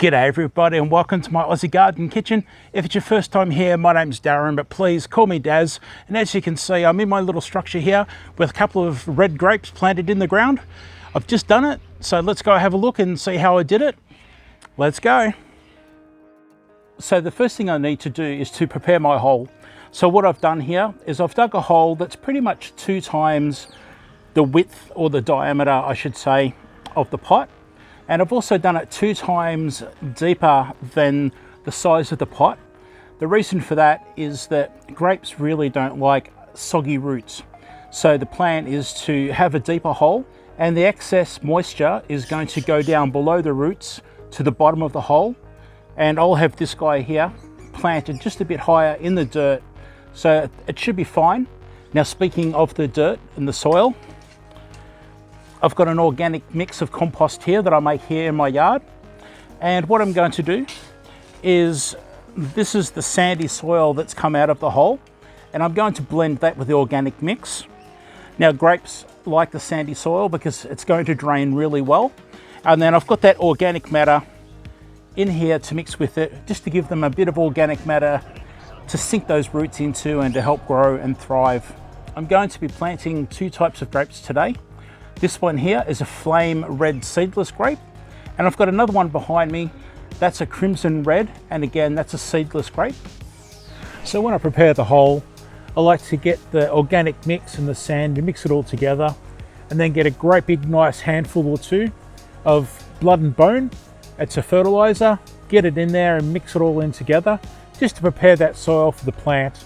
G'day everybody and welcome to my Aussie garden kitchen. If it's your first time here, my name's Darren, but please call me Daz. And as you can see, I'm in my little structure here with a couple of red grapes planted in the ground. I've just done it, so let's go have a look and see how I did it. Let's go. So the first thing I need to do is to prepare my hole. So what I've done here is I've dug a hole that's pretty much 2 times the width, or the diameter I should say, of the pot. And I've also done it 2 times deeper than the size of the pot. The reason for that is that grapes really don't like soggy roots. So the plan is to have a deeper hole, and the excess moisture is going to go down below the roots to the bottom of the hole. And I'll have this guy here planted just a bit higher in the dirt, so it should be fine. Now, speaking of the dirt and the soil, I've got an organic mix of compost here that I make here in my yard. And what I'm going to do is, this is the sandy soil that's come out of the hole, and I'm going to blend that with the organic mix. Now, grapes like the sandy soil because it's going to drain really well. And then I've got that organic matter in here to mix with it, just to give them a bit of organic matter to sink those roots into and to help grow and thrive. I'm going to be planting 2 types of grapes today. This one here is a flame red seedless grape, and I've got another one behind me that's a crimson red, and again that's a seedless grape. So when I prepare the hole, I like to get the organic mix and the sand and mix it all together, and then get a great big nice handful or 2 of blood and bone. It's a fertilizer, get it in there and mix it all in together just to prepare that soil for the plant.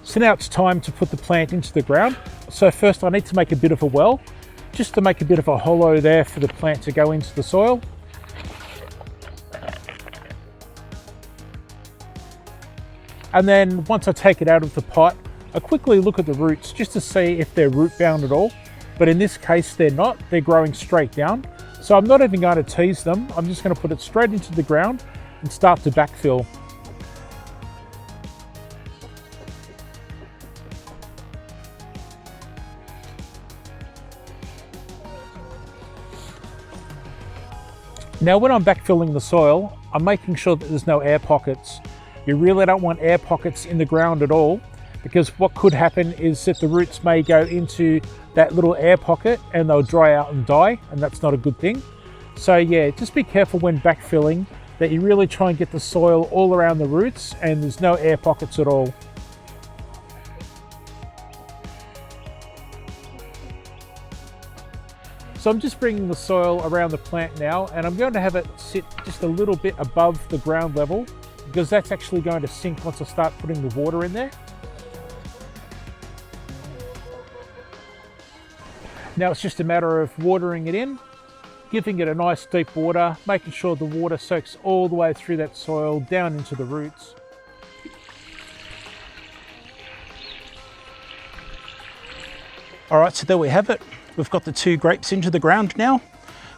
So now it's time to put the plant into the ground. So first I need to make a bit of a well, just to make a bit of a hollow there for the plant to go into the soil. And then once I take it out of the pot, I quickly look at the roots just to see if they're root bound at all. But in this case, they're not, they're growing straight down. So I'm not even going to tease them. I'm just going to put it straight into the ground and start to backfill. Now, when I'm backfilling the soil, I'm making sure that there's no air pockets. You really don't want air pockets in the ground at all, because what could happen is that the roots may go into that little air pocket and they'll dry out and die, and that's not a good thing. So yeah, just be careful when backfilling that you really try and get the soil all around the roots and there's no air pockets at all. So I'm just bringing the soil around the plant now, and I'm going to have it sit just a little bit above the ground level, because that's actually going to sink once I start putting the water in there. Now it's just a matter of watering it in, giving it a nice deep water, making sure the water soaks all the way through that soil down into the roots. All right, so there we have it. We've got the 2 grapes into the ground now.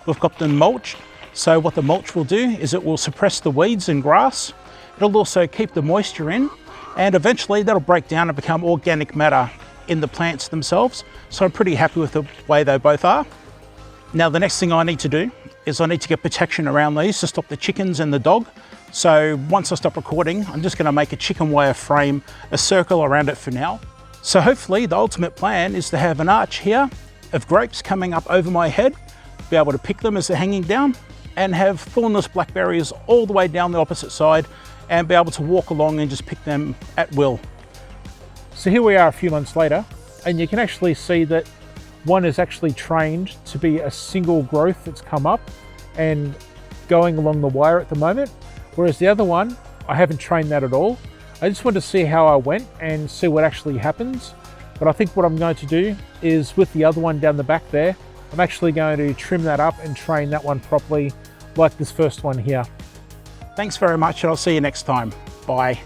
We've got them mulched. So what the mulch will do is it will suppress the weeds and grass. It'll also keep the moisture in, and eventually that'll break down and become organic matter in the plants themselves. So I'm pretty happy with the way they both are. Now the next thing I need to do is I need to get protection around these to stop the chickens and the dog. So once I stop recording, I'm just going to make a chicken wire frame, a circle around it for now. So hopefully the ultimate plan is to have an arch here of grapes coming up over my head, be able to pick them as they're hanging down, and have thornless blackberries all the way down the opposite side, and be able to walk along and just pick them at will. So here we are a few months later, and you can actually see that one is actually trained to be a single growth that's come up and going along the wire at the moment, whereas the other one, I haven't trained that at all. I just want to see how I went and see what actually happens. But I think what I'm going to do is, with the other one down the back there, I'm actually going to trim that up and train that one properly like this first one here. Thanks very much, and I'll see you next time. Bye.